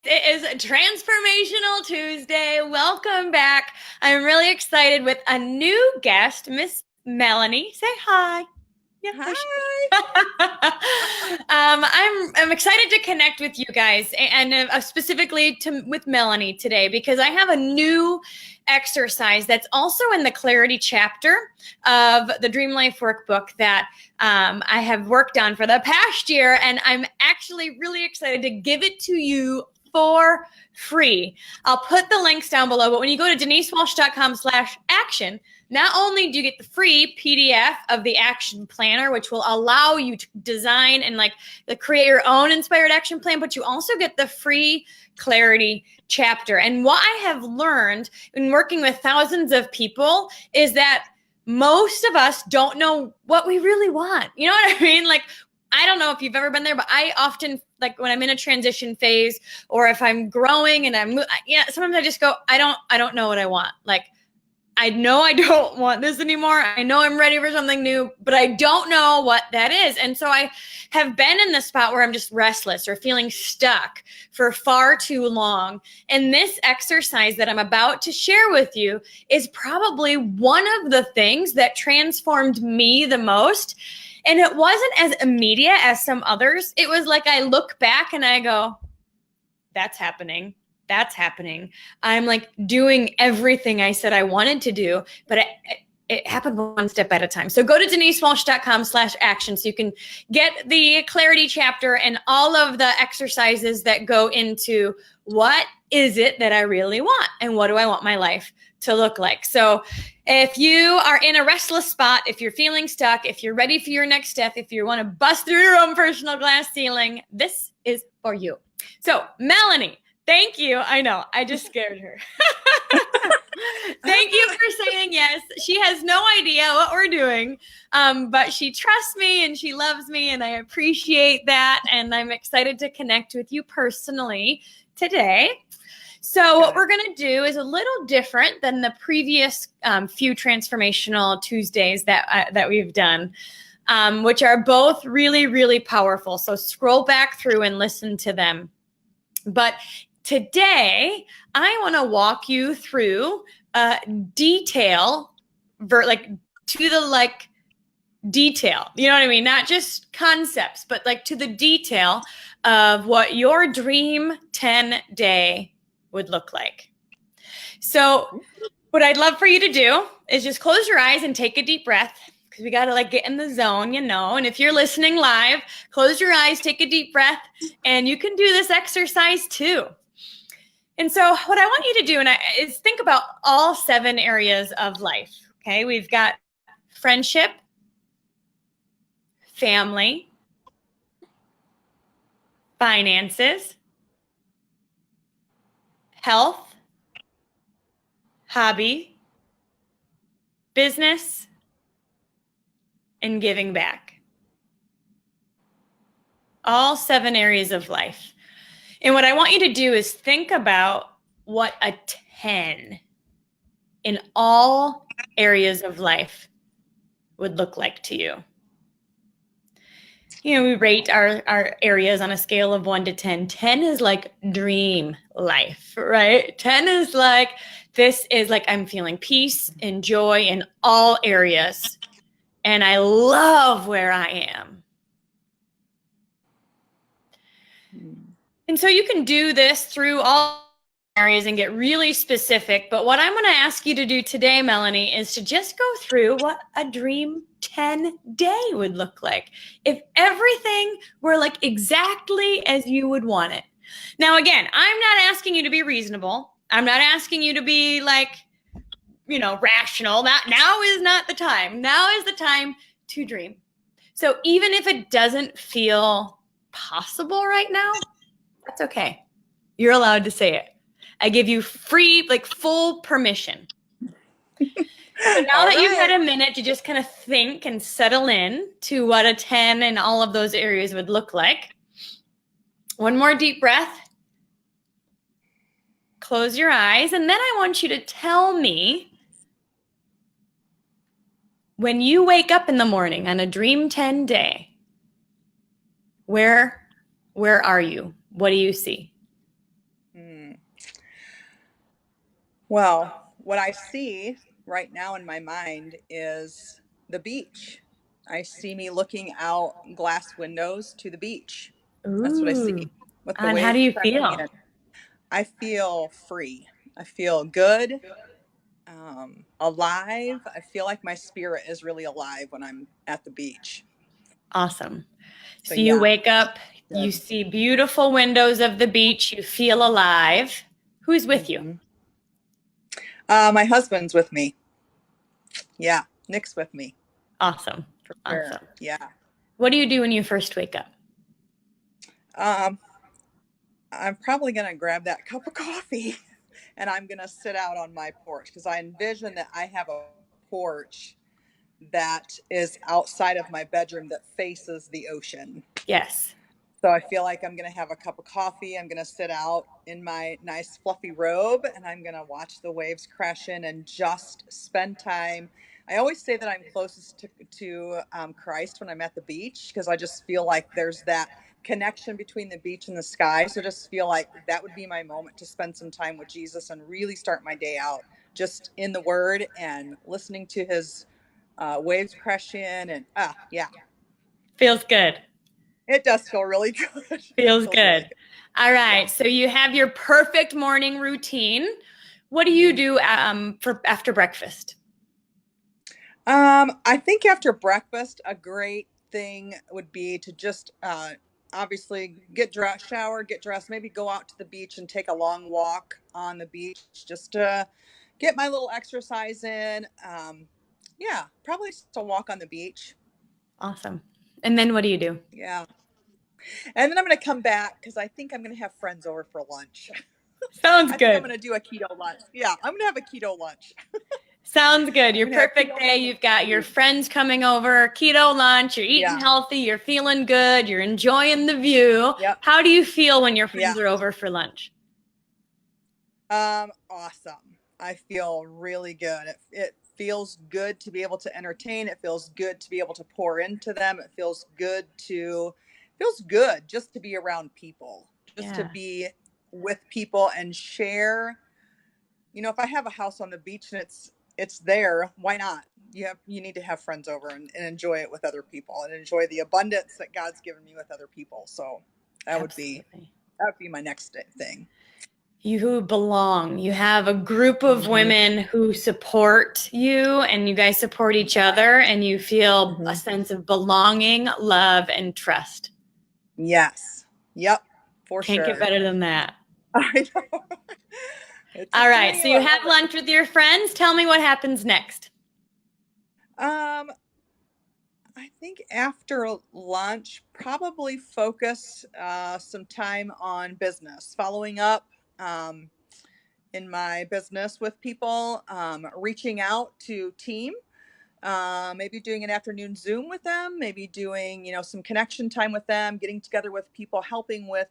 It is a Transformational Tuesday. Welcome back. I'm really excited with a new guest, Miss Melanie. Say hi. Yeah, hi. I'm excited to connect with you guys, and specifically with Melanie today, because I have a new exercise that's also in the clarity chapter of the Dream Life Workbook that I have worked on for the past year, and I'm actually really excited to give it to you for free. I'll put the links down below, but when you go to denisewalsh.com/action, not only do you get the free PDF of the action planner, which will allow you to design and create your own inspired action plan, but you also get the free clarity chapter. And what I have learned in working with thousands of people is that most of us don't know what we really want. You know what I mean? I don't know if you've ever been there, but I often, when I'm in a transition phase, or if I'm growing and sometimes I just go, I don't know what I want. I know I don't want this anymore. I know I'm ready for something new, but I don't know what that is. And so I have been in the spot where I'm just restless or feeling stuck for far too long. And this exercise that I'm about to share with you is probably one of the things that transformed me the most. And it wasn't as immediate as some others. It was like I look back and I go, that's happening. That's happening. I'm doing everything I said I wanted to do, but it happened one step at a time. So go to denisewalsh.com/action so you can get the clarity chapter and all of the exercises that go into what is it that I really want and what do I want my life to look like. So if you are in a restless spot, if you're feeling stuck, if you're ready for your next step, if you want to bust through your own personal glass ceiling, this is for you. So Melanie, thank you. I know, I just scared her. Thank you for saying yes. She has no idea what we're doing, but she trusts me and she loves me, and I appreciate that. And I'm excited to connect with you personally today. So what we're going to do is a little different than the previous few Transformational Tuesdays that we've done, which are both really, really powerful. So scroll back through and listen to them. But today, I want to walk you through detail, to the detail. You know what I mean? Not just concepts, but to the detail of what your dream 10-day would look like. So what I'd love for you to do is just close your eyes and take a deep breath, because we got to get in the zone, And if you're listening live, close your eyes, take a deep breath, and you can do this exercise too. And so what I want you to do is think about all 7 areas of life. Okay, we've got friendship, family, finances, health, hobby, business, and giving back. All 7 areas of life. And what I want you to do is think about what a 10 in all areas of life would look like to you. We rate our areas on a scale of 1 to 10. 10 is dream life, right? 10 is this is I'm feeling peace and joy in all areas. And I love where I am. And so you can do this through all areas and get really specific. But what I'm going to ask you to do today, Melanie, is to just go through what a dream 10-day would look like if everything were exactly as you would want it. Now, again, I'm not asking you to be reasonable. I'm not asking you to be rational. Now is not the time. Now is the time to dream. So even if it doesn't feel possible right now, that's okay. You're allowed to say it. I give you free, full permission. So now that you've had a minute to just kind of think and settle in to what a 10 in all of those areas would look like, one more deep breath. Close your eyes, and then I want you to tell me, when you wake up in the morning on a dream 10 day, where are you? What do you see? Well, what I see right now in my mind is the beach. I see me looking out glass windows to the beach. That's what I see Ooh. with the And how do waves you crashing feel? in. I feel free. I feel good, alive. I feel like my spirit is really alive when I'm at the beach. Awesome. So So you yeah, wake up, you good. see beautiful windows of the beach, you feel alive. Who's with you? Hmm. My husband's with me. Yeah, Nick's with me Awesome. for sure. Awesome. Yeah. What do you do when you first wake up? Um, I'm probably gonna grab that cup of coffee and I'm gonna sit out on my porch because I envision that I have a porch that is outside of my bedroom that faces the ocean. Yes. So I feel like I'm going to have a cup of coffee. I'm going to sit out in my nice fluffy robe and I'm going to watch the waves crash in and just spend time. I always say that I'm closest to Christ when I'm at the beach because I just feel like there's that connection between the beach and the sky. So just feel like that would be my moment to spend some time with Jesus and really start my day out just in the Word and listening to his waves crash in. And yeah, Feels good. it does feel really good. It Feels feels really good. good. All Yeah. right. So you have your perfect morning routine. What do you Mhm. do for after breakfast? I think after breakfast, a great thing would be to just obviously get dressed, shower, get dressed, maybe go out to the beach and take a long walk on the beach just to get my little exercise in. Yeah, probably just a walk on the beach. Awesome. And then what do you do? Yeah. And then I'm going to come back because I think I'm going to have friends over for lunch. Sounds I think I'm good. going to do a keto lunch. Yeah, I'm going to have a keto lunch. Sounds good. I'm Your going to have perfect keto day. mac and You've got your cheese. friends coming over, keto lunch, you're eating Yeah. healthy, you're feeling good, you're enjoying the view. Yep. How do you feel when your Yeah. friends are over for lunch? Awesome. I feel really good. It feels good to be able to entertain. It feels good to be able to pour into them. It feels good just to be around people, just to Yeah. be with people and share. You know, if I have a house on the beach and it's there, why not? You need to have friends over and enjoy it with other people and enjoy the abundance that God's given me with other people. So Absolutely. that would be my next thing. You belong. You have a group of Hmm. women who support you, and you guys support each other, and you feel a Hmm. sense of belonging, love, and trust. Yes. Yep. For Can't get sure. better than that. I know. It's a All right. So dream. you I have love lunch with your friends. Tell me what happens next. it. I think after lunch, probably focus some time on business, following up in my business with people, reaching out to team, maybe doing an afternoon Zoom with them, maybe doing, some connection time with them, getting together with people, helping with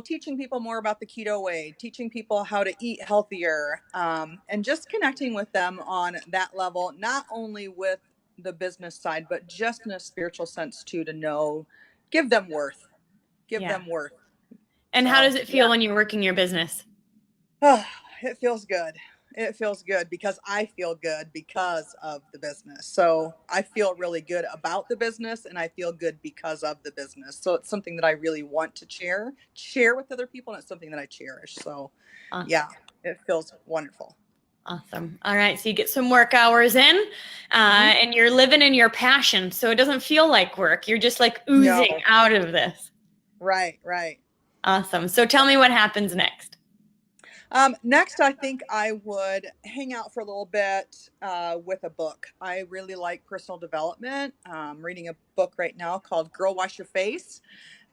teaching people more about the keto way, teaching people how to eat healthier, and just connecting with them on that level, not only with the business side, but just in a spiritual sense too, to know, give them worth, give Yeah. them worth. And how So, does it feel yeah, when you're working your business? it feels good. It feels good because I feel good because of the business. So I feel really good about the business and I feel good because of the business. So it's something that I really want to share with other people. And it's something that I cherish. So Awesome. yeah, it feels wonderful. Awesome. All right. So you get some work hours in, Hmm. and you're living in your passion. So it doesn't feel like work. You're just like oozing No, out of this. right, right. Awesome. So tell me what happens next. Next, I think I would hang out for a little bit with a book. I really like personal development. Reading a book right now called Girl Wash Your Face.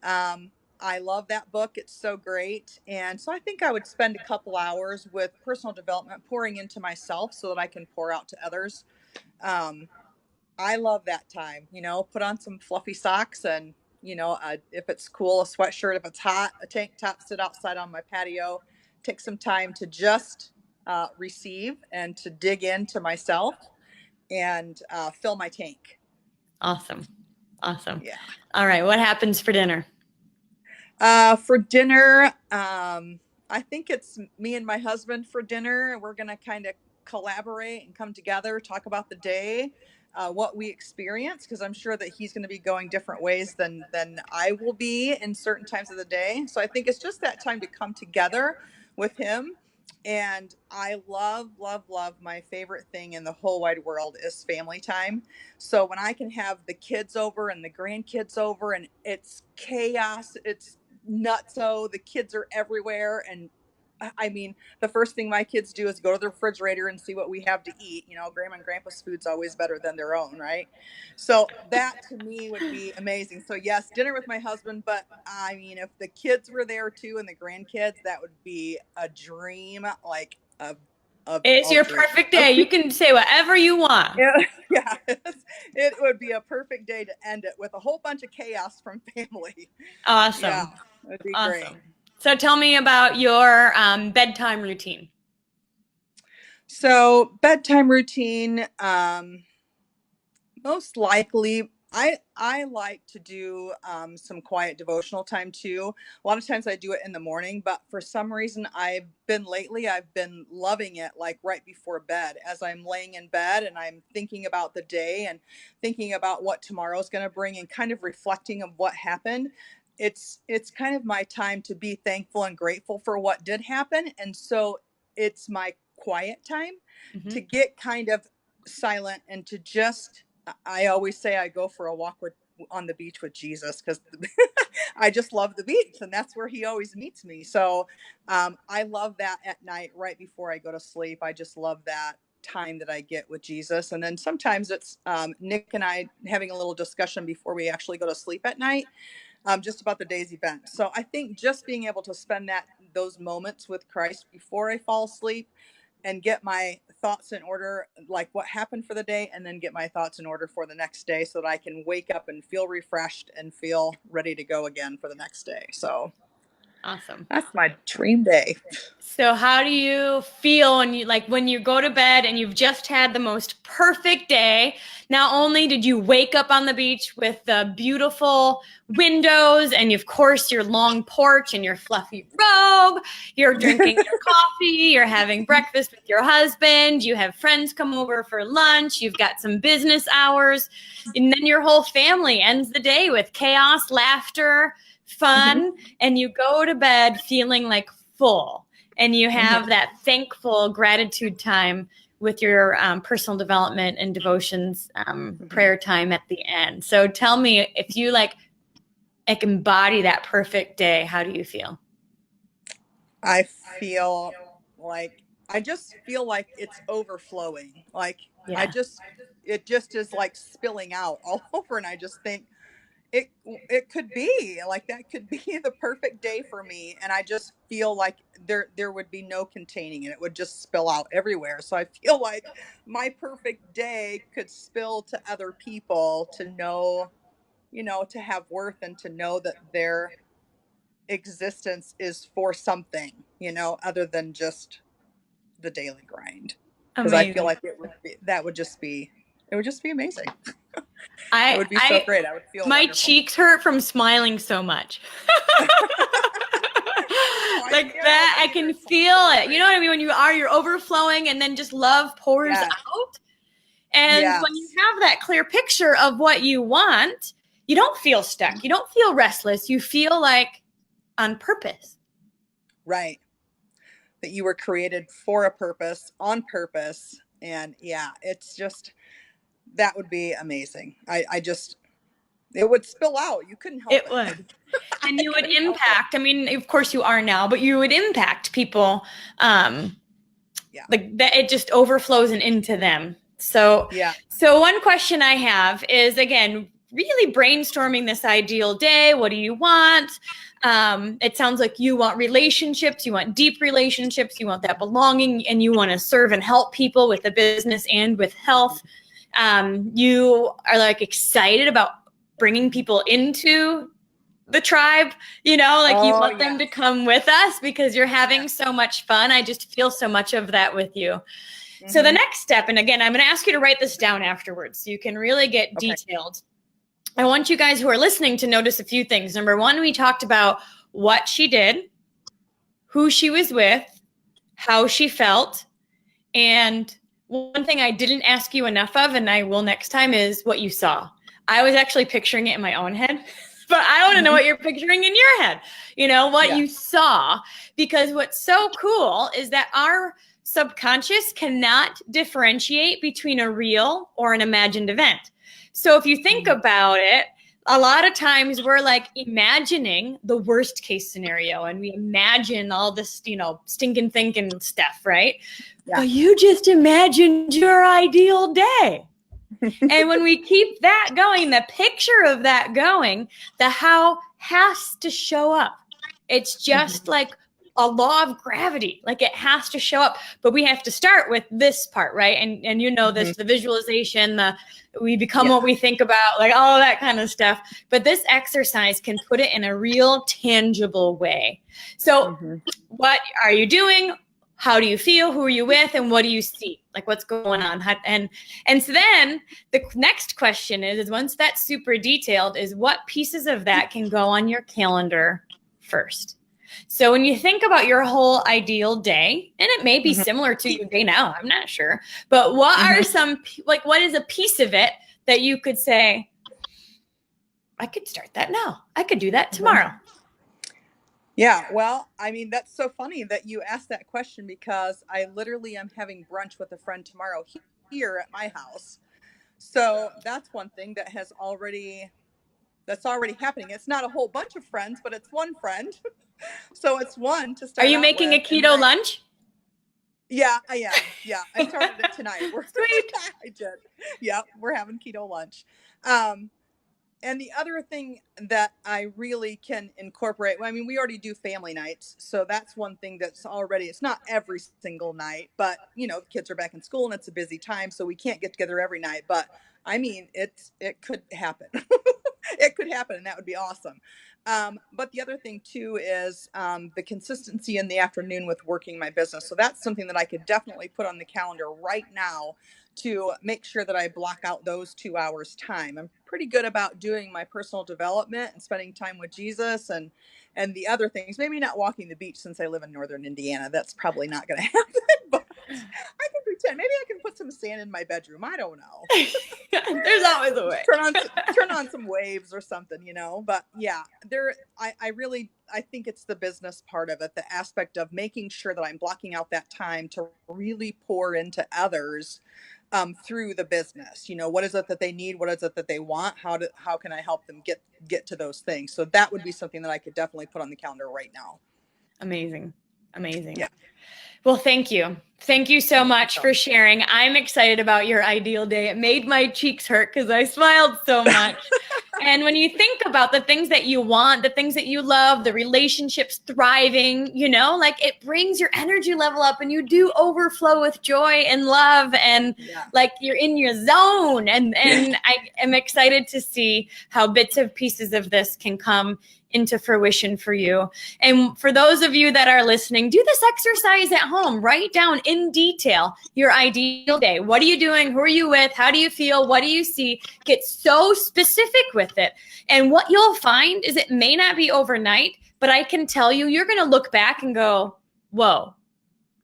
Um, I love that book. It's so great. And so I think I would spend a couple hours with personal development, pouring into myself so that I can pour out to others. Um, I love that time, put on some fluffy socks and, if it's cool, a sweatshirt. If it's hot, a tank top, sit outside on my patio, take some time to just receive and to dig into myself and fill my tank. Awesome. Awesome. Yeah. All right. What happens for dinner? For dinner, I think it's me and my husband for dinner, and we're going to kind of collaborate and come together, talk about the day, what we experience, because I'm sure that he's going to be going different ways than I will be in certain times of the day. So I think it's just that time to come together with him. And I love, love, love, my favorite thing in the whole wide world is family time. So when I can have the kids over and the grandkids over, and it's chaos, it's nutso, the kids are everywhere. And I mean, the first thing my kids do is go to the refrigerator and see what we have to eat. You know, grandma and grandpa's food's always better than their own, right? So that to me would be amazing. So yes, dinner with my husband, but I mean, if the kids were there too and the grandkids, that would be a dream, like of It's all your dreams. perfect day. You can say whatever you want. Yeah, it would be a perfect day to end it with a whole bunch of chaos from family. Yeah, Awesome. it'd be great. Awesome. So tell me about your bedtime routine. So bedtime routine, most likely, I like to do some quiet devotional time too. A lot of times I do it in the morning, but for some reason I've been loving it like right before bed, as I'm laying in bed and I'm thinking about the day and thinking about what tomorrow's going to bring and kind of reflecting of what happened. It's kind of my time to be thankful and grateful for what did happen, and so it's my quiet time to get kind of silent and to just, I always say I go for a walk on the beach with Jesus, because I just love the beach and that's where he always meets me. So I love that at night right before I go to sleep. I just love that time that I get with Jesus. And then sometimes it's Nick and I having a little discussion before we actually go to sleep at night, just about the day's event. So I think just being able to spend those moments with Christ before I fall asleep and get my thoughts in order, like what happened for the day, and then get my thoughts in order for the next day so that I can wake up and feel refreshed and feel ready to go again for the next day. So Awesome. that's my dream day. So how do you feel when you go to bed and you've just had the most perfect day? Not only did you wake up on the beach with the beautiful windows and of course your long porch and your fluffy robe, you're drinking your coffee, you're having breakfast with your husband, you have friends come over for lunch, you've got some business hours, and then your whole family ends the day with chaos, laughter, fun, and you go to bed feeling like full. And you have that thankful gratitude time with your personal development and devotions, prayer time at the end. So tell me, if you like embody that perfect day, how do you feel? I just feel like it's overflowing. Like Yeah. it just is like spilling out all over. And I just think, it could be like that could be the perfect day for me, and I just feel like there would be no containing it. It would just spill out everywhere. So I feel like my perfect day could spill to other people, to know, to have worth and to know that their existence is for something, other than just the daily grind. Because I feel Amazing. like it would just be amazing. It I would be so I great. I would feel my wonderful. cheeks hurt from smiling so much. Oh, I Like can't that, help I it either. can It's feel it. You hilarious. know what I mean? When you're overflowing and then just love pours Yes. out. And when you Yes. have that clear picture of what you want, you don't feel stuck. You don't feel restless. You feel like on purpose. Right. That you were created for a purpose, on purpose. And yeah, it's just, that would be amazing. It would spill out. You couldn't help It it. would. And I you would couldn't help it. impact, I mean, of course you are now, but you would impact people. Yeah. Like that, it just overflows and into them. So, Yeah. so one question I have is, again, really brainstorming this ideal day. What do you want? It sounds like you want relationships, you want deep relationships, you want that belonging, and you want to serve and help people with the business and with health. You are like excited about bringing people into the tribe, like you Oh, want them yes. to come with us because you're having Yes. so much fun. I just feel so much of that with you. So the next step, and again, I'm going to ask you to write this down afterwards so you can really get Okay. detailed. I want you guys who are listening to notice a few things. Number one, we talked about what she did, who she was with, how she felt, and one thing I didn't ask you enough of, and I will next time, is what you saw. I was actually picturing it in my own head, but I want to know what you're picturing in your head, what you saw, because what's so cool is that our subconscious cannot differentiate between a real or an imagined event. So if you think about it, a lot of times we're like imagining the worst case scenario, and we imagine all this, stinking thinking stuff, right? Yeah. But you just imagined your ideal day. And when we keep that going, the picture of that going, the how has to show up. It's just like a law of gravity. Like it has to show up, but we have to start with this part, right? And this, the visualization, we become what we think about, like all that kind of stuff. But this exercise can put it in a real tangible way. So what are you doing? How do you feel? Who are you with? And what do you see? Like what's going on? And so then the next question is once that's super detailed, is what pieces of that can go on your calendar first? So when you think about your whole ideal day, and it may be similar to your day now, I'm not sure, but what are what is a piece of it that you could say, I could start that now. I could do that tomorrow. Yeah, well, I mean, that's so funny that you asked that question, because I literally am having brunch with a friend tomorrow here at my house. So that's one thing that's already happening. It's not a whole bunch of friends, but it's one friend. So it's one to start. Are you making a keto lunch? Yeah, I am. Yeah, I started it tonight. Sweet. I did. Yeah, we're having keto lunch. And the other thing that I really can incorporate, I mean, we already do family nights. So that's one thing that's already, it's not every single night, but the kids are back in school and it's a busy time. So we can't get together every night, but I mean, it could happen. It could happen, and that would be awesome. But the other thing too is the consistency in the afternoon with working my business. So that's something that I could definitely put on the calendar right now to make sure that I block out those 2 hours time. I'm pretty good about doing my personal development and spending time with Jesus and the other things. Maybe not walking the beach, since I live in northern Indiana. That's probably not going to happen, but I can pretend. Maybe I can put some sand in my bedroom. I don't know. There's always a way. turn on some waves or something, But yeah, I think it's the business part of it, the aspect of making sure that I'm blocking out that time to really pour into others through the business. What is it that they need? What is it that they want? How can I help them get to those things? So that would be something that I could definitely put on the calendar right now. Amazing. Yeah. Well, thank you. Thank you so much for sharing. I'm excited about your ideal day. It made my cheeks hurt because I smiled so much. And when you think about the things that you want, the things that you love, the relationships thriving, like it brings your energy level up and you do overflow with joy and love and like you're in your zone. And I am excited to see how bits of pieces of this can come into fruition for you. And for those of you that are listening, do this exercise at home. Write down in detail your ideal day. What are you doing? Who are you with? How do you feel? What do you see? Get so specific with it. And what you'll find is it may not be overnight, but I can tell you, you're going to look back and go, whoa,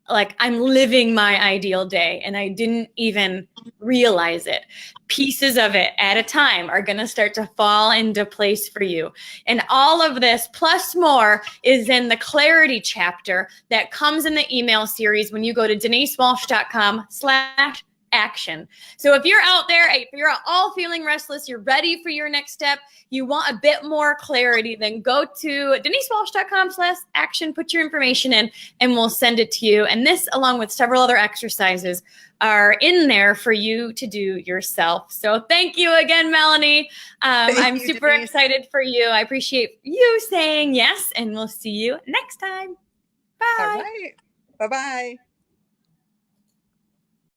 like I'm living my ideal day and I didn't even realize it. Pieces of it at a time are going to start to fall into place for you. And all of this plus more is in the clarity chapter that comes in the email series when you go to denisewalsh.com/action. So if you're out there, if you're all feeling restless, you're ready for your next step, you want a bit more clarity, then go to denisewalsh.com/action, put your information in, and we'll send it to you. And this, along with several other exercises, are in there for you to do yourself. So thank you again, Melanie. I'm super excited for you. I appreciate you saying yes, and we'll see you next time. Bye. All right. Bye-bye.